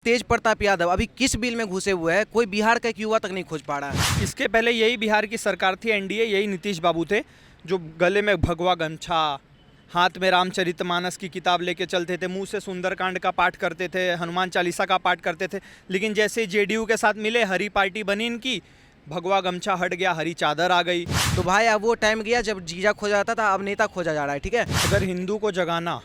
तेज प्रताप यादव अभी किस बिल में घुसे हुए हैं, कोई बिहार का एक युवा तक नहीं खोज पा रहा है। इसके पहले यही बिहार की सरकार थी, एनडीए, यही नीतीश बाबू थे जो गले में भगवा गमछा, हाथ में रामचरितमानस की किताब लेके चलते थे, मुंह से सुंदरकांड का पाठ करते थे, हनुमान चालीसा का पाठ करते थे। लेकिन जैसे जेडीयू के साथ मिले, हरी पार्टी बनी इनकी, भगवा गमछा हट गया, हरी चादर आ गई। तो भाई अब वो टाइम गया जब जीजा खोजा जाता था, अब नेता खोजा जा रहा है। ठीक है, अगर हिंदू को जगाना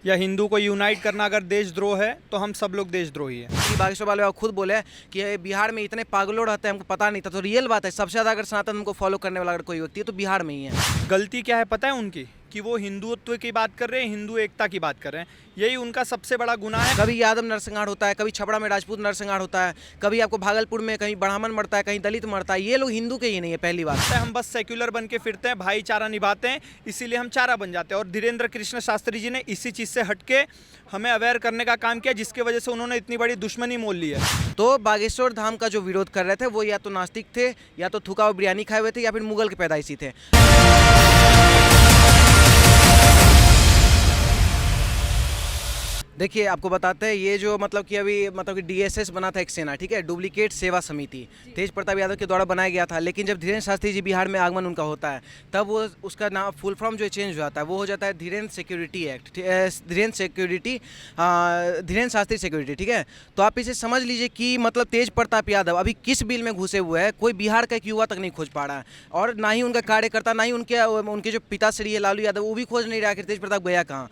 या हिंदू को यूनाइट करना अगर देशद्रोह है तो हम सब लोग देशद्रोही हैं। बागेश्वर वाले खुद बोले कि बिहार में इतने पागलों रहते हैं, हमको पता नहीं था। तो रियल बात है, सबसे ज़्यादा अगर सनातन हमको फॉलो करने वाला अगर कोई व्यक्ति है तो बिहार में ही है। गलती क्या है पता है उनकी, कि वो हिंदुत्व की बात कर रहे हैं, हिंदू एकता की बात कर रहे हैं। यही उनका सबसे बड़ा गुनाह है। कभी यादव नरसंहार होता है, कभी छपरा में राजपूत नरसंहार होता है, कभी आपको भागलपुर में कहीं ब्राह्मण मरता है, कहीं दलित मरता है। ये लोग हिंदू के ही नहीं है, पहली बात। हम बस सेक्युलर बन के फिरते हैं, भाईचारा निभाते हैं, इसीलिए हम चारा बन जाते हैं। और धीरेन्द्र कृष्ण शास्त्री जी ने इसी चीज़ से हटके हमें अवेयर करने का काम किया, जिसकी वजह से उन्होंने इतनी बड़ी दुश्मनी मोल ली है। तो बागेश्वर धाम का जो विरोध कर रहे थे वो या तो नास्तिक थे, या तो थूका हुआ बिरयानी खाए हुए थे, या फिर मुगल के पैदाइशी थे। देखिए आपको बताते हैं, ये जो मतलब कि अभी मतलब कि डीएसएस बना था एक सेना, ठीक है, डुप्लीकेट सेवा समिति, तेज प्रताप यादव के द्वारा बनाया गया था। लेकिन जब धीरेन्द्र शास्त्री जी बिहार में आगमन उनका होता है, तब वो उसका नाम फुल फॉर्म जो चेंज हो जाता है, वो हो जाता है Dhirendra security act, Dhirendra Shastri security. ठीक है, तो आप इसे समझ लीजिए कि मतलब तेज प्रताप यादव अभी किस बिल में घुसे हुए हैं, कोई बिहार का एक युवा तक नहीं खोज पा रहा है। और ना ही उनका कार्यकर्ता, ना ही उनके जो पिताश्री है लालू यादव, वो भी खोज नहीं रहा कि तेज प्रताप गया कहाँ।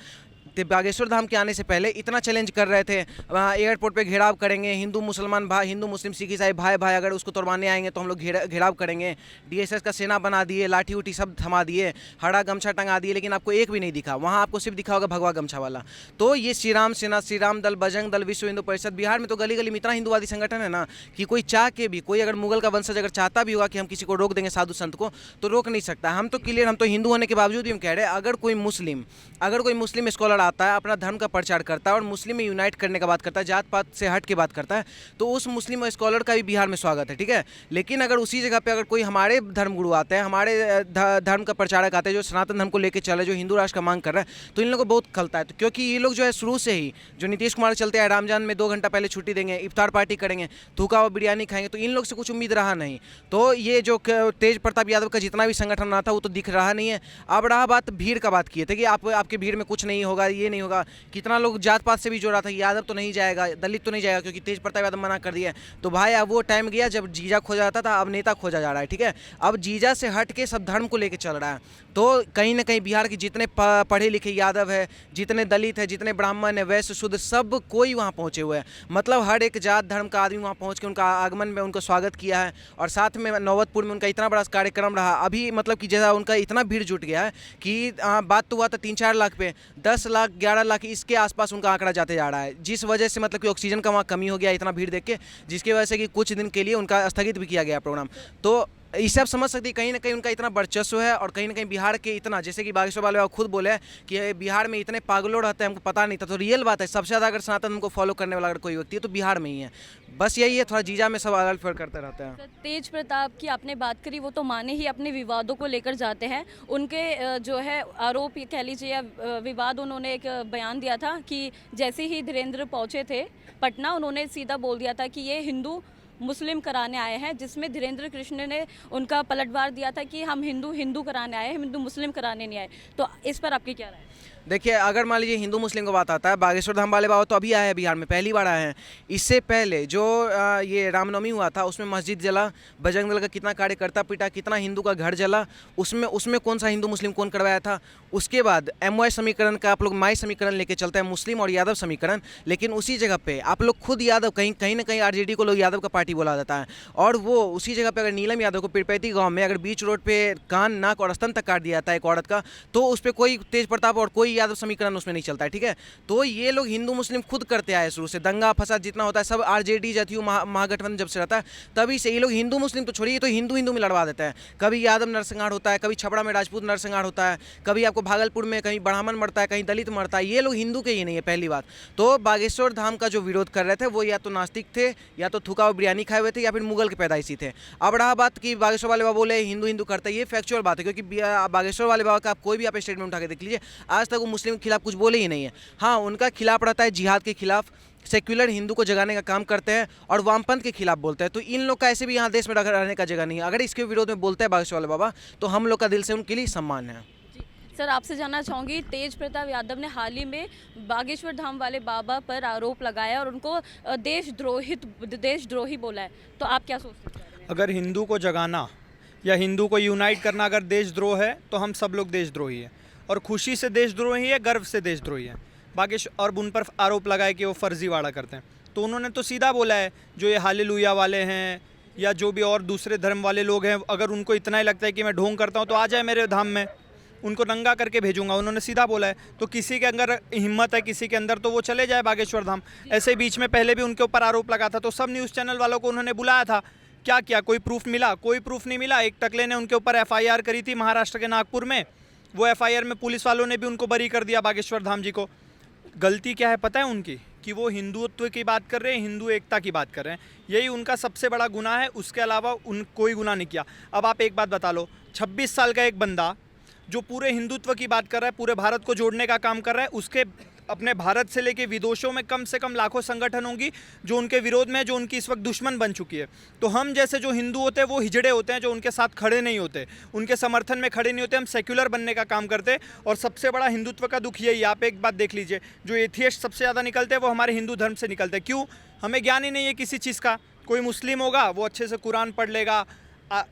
बागेश्वर धाम के आने से पहले इतना चैलेंज कर रहे थे, वहाँ एयरपोर्ट पे घेराव करेंगे, हिंदू मुसलमान भाई, हिंदू मुस्लिम सिख ईसाई भाई भाई अगर उसको तोड़वाने आएंगे तो हम लोग घेराव करेंगे। डीएसएस का सेना बना दिए, लाठी उठी सब थमा दिए, हरा गमछा टंगा दिए, लेकिन आपको एक भी नहीं दिखा। वहाँ आपको सिर्फ दिखा होगा भगवा गमछा वाला। तो ये श्री राम सेना, श्री राम दल, बजरंग दल, विश्व हिंदू परिषद, बिहार में तो गली गली में इतना हिंदुवादी संगठन है ना कि कोई चाह के भी, कोई अगर मुगल का वंशज अगर चाहता भी होगा कि हम किसी को रोक देंगे साधु संत को, तो रोक नहीं सकता। हम तो क्लियर, हम तो हिंदू होने के बावजूद भी हम कह रहे हैं, अगर कोई मुस्लिम स्कॉलर आता है, अपना धर्म का प्रचार करता है और मुस्लिम में यूनाइट करने का बात करता है, जात पात से हट के बात करता है, तो उस मुस्लिम स्कॉलर का भी बिहार में स्वागत है। ठीक है, लेकिन अगर उसी जगह पे अगर कोई हमारे धर्मगुरु आते हैं, हमारे धर्म का प्रचारक आते हैं जो सनातन धर्म को लेकर चले, जो हिंदू राष्ट्र का मांग कर रहा है, तो इन लोगों को बहुत खलता है। तो क्योंकि ये लोग जो है शुरू से ही जो नीतीश कुमार चलते हैं, रमजान में 2 घंटा पहले छुट्टी देंगे, इफ्तार पार्टी करेंगे, थूका हुआ बिरयानी खाएंगे, तो इन लोग से कुछ उम्मीद रहा नहीं। तो ये जो तेज प्रताप यादव का जितना भी संगठन रहा था वो तो दिख रहा नहीं है। अब रहा बात भीड़ का, बात किए थे कि आपके भीड़ में कुछ नहीं होगा, ये नहीं होगा। कितना लोग जात पात से भी जो रहा था, यादव तो नहीं जाएगा, दलित तो नहीं जाएगा, क्योंकि तेज प्रताप यादव मना कर दिया। तो भाई अब वो टाइम गया जब जीजा खोजा जाता था, अब नेता खोजा जा रहा है। ठीक है, अब जीजा से हट के सब धर्म को लेके चल रहा है। तो कहीं ना कहीं बिहार के जितने पढ़े लिखे यादव है, जितने दलित है, जितने ब्राह्मण है, वैश्य शुद्ध, सब कोई वहाँ पहुँचे हुए हैं। मतलब हर एक जात धर्म का आदमी वहाँ पहुँच के उनका आगमन में उनको स्वागत किया है। और साथ में नौबतपुर में उनका इतना बड़ा कार्यक्रम रहा, अभी मतलब कि जैसा उनका इतना भीड़ जुट गया है कि बात तो हुआ था 3-4 लाख पे, 10 लाख 11 लाख इसके आसपास उनका आंकड़ा जाते जा रहा है, जिस वजह से मतलब कि ऑक्सीजन का वहाँ कमी हो गया इतना भीड़ देख के, जिसकी वजह से कि कुछ दिन के लिए उनका स्थगित भी किया गया प्रोग्राम। तो इससे आप समझ सकते हैं कहीं ना कहीं उनका इतना वर्चस्व है, और कहीं ना कहीं बिहार के इतना, जैसे कि बागेश्वर वाले खुद बोले कि बिहार में इतने पागलों रहते हैं, हमको पता नहीं था। तो रियल बात है, सबसे ज़्यादा अगर सनातन हमको फॉलो करने वाला अगर कोई व्यक्ति है तो बिहार में ही है। बस यही है, थोड़ा जीजा में सब अलग फर्क करते रहते हैं। तेज प्रताप की आपने बात करी, वो तो माने ही अपने विवादों को लेकर जाते हैं। उनके जो है आरोप कह लीजिए या विवाद, उन्होंने एक बयान दिया था कि जैसे ही धीरेन्द्र पहुँचे थे पटना, उन्होंने सीधा बोल दिया था कि ये हिंदू मुस्लिम कराने आए हैं, जिसमें धीरेन्द्र कृष्ण ने उनका पलटवार दिया था कि हम हिंदू कराने आए हैं, हिंदू मुस्लिम कराने नहीं आए। तो इस पर आपकी क्या राय है? देखिए, अगर मान लीजिए हिंदू मुस्लिम को बात आता है, बागेश्वर धाम वाले बाबा तो अभी आए हैं बिहार में, पहली बार आए हैं। इससे पहले जो ये रामनवमी हुआ था उसमें मस्जिद जला, बजरंग दल का कितना कार्यकर्ता पिटा, कितना हिंदू का घर जला, उसमें कौन सा हिंदू मुस्लिम कौन करवाया था। उसके बाद MY समीकरण का आप लोग माई समीकरण लेके चलते हैं, मुस्लिम और यादव समीकरण, लेकिन उसी जगह पे आप लोग खुद यादव, कहीं ना कहीं RJD को लोग यादव का पार्टी बोला जाता है। और वो उसी जगह पे अगर नीलम यादव को पीरपैती गाँव में अगर बीच रोड पे कान, नाक और स्तन तक काट दिया जाता है एक औरत का, तो उस पर कोई तेज प्रताप और कोई यादव समीकरण उसमें नहीं चलता है। ठीक है, तो ये लोग हिंदू मुस्लिम खुद करते आए शुरू से, दंगा फसाद जितना होता है सब RJD जदयू महागठबंधन जब से रहता है तभी से ये लोग हिंदू मुस्लिम तो छोड़िए, तो हिंदू में लड़वा देते हैं। कभी यादव नरसंहार होता है, कभी छपरा में राजपूत नरसंहार होता है, कभी आपको भागलपुर में कहीं ब्राह्मण मरता है, कहीं दलित मरता है। ये लोग हिंदू के ही नहीं है, पहली बात। तो बागेश्वर धाम का जो विरोध कर रहे थे वो या तो नास्तिक थे, या तो थूका हुआ बिरयानी खाए हुए थे, या फिर मुगल के पैदाइशी थे। अब रहा बात कि बागेश्वर वाले बाबा बोले हिंदू करते हैं, ये फैक्चुअल बात है, क्योंकि बागेश्वर वाले बाबा का आप कोई भी आप स्टेटमेंट उठा के देख लीजिए, आज तक वो मुस्लिम के खिलाफ कुछ बोले ही नहीं है। हाँ, उनका खिलाफ रहता है जिहाद के खिलाफ, सेक्युलर हिंदू को जगाने का काम करते हैं और वामपंथ के खिलाफ बोलते हैं। तो इन लोग का ऐसे भी यहाँ देश में रहने का जगह नहीं है। अगर इसके विरोध में बोलते हैं बागेश्वर वाले बाबा, तो हम लोग का दिल से उनके लिए सम्मान है। सर, आपसे जानना चाहूँगी, तेज प्रताप यादव ने हाल ही में बागेश्वर धाम वाले बाबा पर आरोप लगाया और उनको देशद्रोही बोला है, तो आप क्या सोचते हैं? अगर हिंदू को जगाना या हिंदू को यूनाइट करना अगर देशद्रोह है तो हम सब लोग देशद्रोही हैं, और खुशी से देशद्रोही है, गर्व से देशद्रोही हैं। बागेश्वर और उन पर आरोप लगाए कि वो फर्जीवाड़ा करते हैं, तो उन्होंने तो सीधा बोला है, जो ये हालेलुया वाले हैं या जो भी और दूसरे धर्म वाले लोग हैं, अगर उनको इतना ही लगता है कि मैं ढोंग करता हूँ तो आ जाए मेरे धाम में, उनको नंगा करके भेजूंगा, उन्होंने सीधा बोला है। तो किसी के अंदर हिम्मत है किसी के अंदर, तो वो चले जाए बागेश्वर धाम। ऐसे बीच में पहले भी उनके ऊपर आरोप लगा था, तो सब न्यूज़ चैनल वालों को उन्होंने बुलाया था, क्या किया? कोई प्रूफ मिला? कोई प्रूफ नहीं मिला। एक टकले ने उनके ऊपर FIR करी थी महाराष्ट्र के नागपुर में, वो FIR में पुलिस वालों ने भी उनको बरी कर दिया बागेश्वर धाम जी को। गलती क्या है पता है उनकी? कि वो हिंदुत्व की बात कर रहे हैं, हिंदू एकता की बात कर रहे हैं, यही उनका सबसे बड़ा गुनाह है। उसके अलावा कोई गुनाह नहीं किया। अब आप एक बात बता लो, 26 साल का एक बंदा जो पूरे हिंदुत्व की बात कर रहा है, पूरे भारत को जोड़ने का काम कर रहा है, उसके अपने भारत से लेके विदेशों में कम से कम लाखों संगठन होंगी जो उनके विरोध में, जो उनकी इस वक्त दुश्मन बन चुकी है। तो हम जैसे जो हिंदू होते हैं वो हिजड़े होते हैं, जो उनके साथ खड़े नहीं होते, उनके समर्थन में खड़े नहीं होते। हम सेक्युलर बनने का काम करते हैं, और सबसे बड़ा हिंदुत्व का दुख यही। आप एक बात देख लीजिए, जो एथियस्ट सबसे ज़्यादा निकलते हैं वो हमारे हिंदू धर्म से निकलते हैं। क्यों? हमें ज्ञान ही नहीं है किसी चीज़ का। कोई मुस्लिम होगा वो अच्छे से कुरान पढ़ लेगा,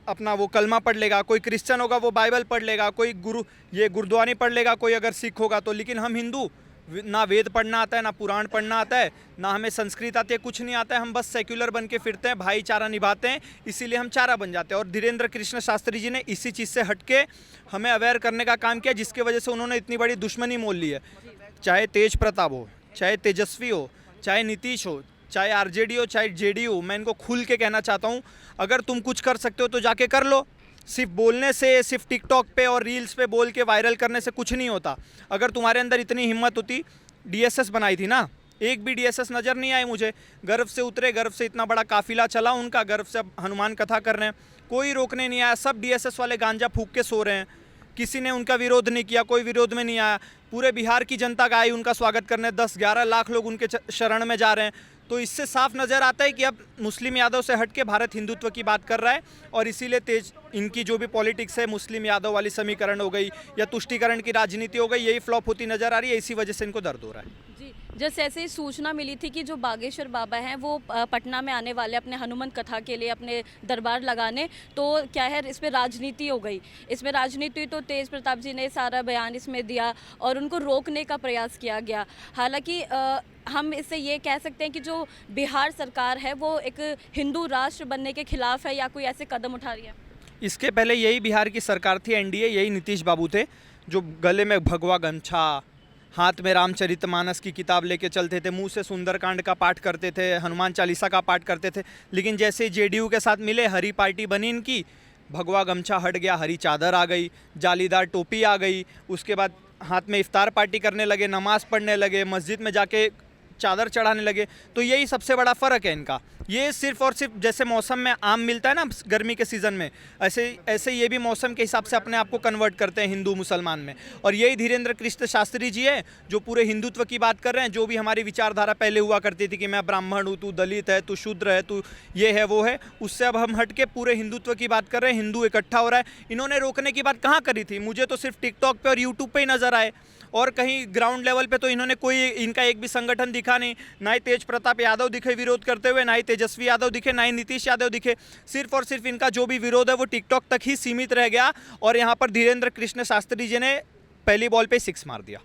अपना वो कलमा पढ़ लेगा, कोई क्रिश्चियन होगा वो बाइबल पढ़ लेगा, कोई गुरुद्वारा पढ़ लेगा, कोई अगर सिख होगा तो। लेकिन हम हिंदू, ना वेद पढ़ना आता है, ना पुराण पढ़ना आता है, ना हमें संस्कृत आती है, कुछ नहीं आता है। हम बस सेक्युलर बन के फिरते हैं, भाईचारा निभाते हैं, इसीलिए हम चारा बन जाते हैं। और धीरेन्द्र कृष्ण शास्त्री जी ने इसी चीज़ से हटके हमें अवेयर करने का काम किया, जिसकी वजह से उन्होंने इतनी बड़ी दुश्मनी मोल ली है। चाहे तेज प्रताप हो, चाहे तेजस्वी हो, चाहे नीतीश हो, चाहे RJD हो, चाहे JDU, मैं इनको खुल के कहना चाहता हूँ, अगर तुम कुछ कर सकते हो तो जाके कर लो। सिर्फ बोलने से, सिर्फ टिकटॉक पे और रील्स पे बोल के वायरल करने से कुछ नहीं होता। अगर तुम्हारे अंदर इतनी हिम्मत होती, DSS बनाई थी ना, एक भी DSS नज़र नहीं आए मुझे। गर्व से उतरे, गर्व से इतना बड़ा काफिला चला उनका, गर्व से अब हनुमान कथा कर रहे हैं, कोई रोकने नहीं आया। सब DSS वाले गांजा फूंक के सो रहे हैं, किसी ने उनका विरोध नहीं किया, कोई विरोध में नहीं आया। पूरे बिहार की जनता का आई उनका स्वागत करने, 10-11 लाख लोग उनके शरण में जा रहे हैं। तो इससे साफ नज़र आता है कि अब मुस्लिम यादव से हट के भारत हिंदुत्व की बात कर रहा है, और इसीलिए तेज इनकी जो भी पॉलिटिक्स है, मुस्लिम यादव वाली समीकरण हो गई या तुष्टीकरण की राजनीति हो गई, यही फ्लॉप होती नज़र आ रही है। इसी वजह से इनको दर्द हो रहा है। जी, जैसे ऐसे सूचना मिली थी कि जो बागेश्वर बाबा हैं वो पटना में आने वाले अपने हनुमान कथा के लिए अपने दरबार लगाने, तो क्या है इस पर राजनीति हो गई। इसमें राजनीति तो तेज प्रताप जी ने सारा बयान इसमें दिया और उनको रोकने का प्रयास किया गया। हालांकि हम इससे ये कह सकते हैं कि जो बिहार सरकार है वो एक हिंदू राष्ट्र बनने के खिलाफ है या कोई ऐसे कदम उठा रही है? इसके पहले यही बिहार की सरकार थी, NDA, यही नीतीश बाबू थे, जो गले में भगवा गमछा, हाथ में रामचरितमानस की किताब लेके चलते थे, मुंह से सुंदरकांड का पाठ करते थे, हनुमान चालीसा का पाठ करते थे। लेकिन जैसे JDU के साथ मिले, हरी पार्टी बनी इनकी, भगवा गमछा हट गया, हरी चादर आ गई, जालीदार टोपी आ गई, उसके बाद हाथ में इफ्तार पार्टी करने लगे, नमाज़ पढ़ने लगे, मस्जिद में जाके चादर चढ़ाने लगे। तो यही सबसे बड़ा फ़र्क है इनका। ये सिर्फ और सिर्फ जैसे मौसम में आम मिलता है ना गर्मी के सीज़न में, ऐसे ये भी मौसम के हिसाब से अपने आप को कन्वर्ट करते हैं हिंदू मुसलमान में। और यही धीरेन्द्र कृष्ण शास्त्री जी है जो पूरे हिंदुत्व की बात कर रहे हैं। जो भी हमारी विचारधारा पहले हुआ करती थी कि मैं ब्राह्मण हूँ, तू दलित है, तू शूद्र है, तू ये है वो है, उससे अब हम हट के पूरे हिंदुत्व की बात कर रहे हैं। हिंदू इकट्ठा हो रहा है। इन्होंने रोकने की बात कहाँ करी थी? मुझे तो सिर्फ टिकटॉक पे और यूट्यूब पे ही नज़र आए, और कहीं ग्राउंड लेवल पे तो इन्होंने कोई इनका एक भी संगठन दिखा नहीं। ना ही तेज प्रताप यादव दिखे विरोध करते हुए, ना ही तेजस्वी यादव दिखे, ना ही नीतीश यादव दिखे। सिर्फ और सिर्फ इनका जो भी विरोध है वो टिकटॉक तक ही सीमित रह गया, और यहाँ पर धीरेन्द्र कृष्ण शास्त्री जी ने पहली बॉल पे 6 मार दिया।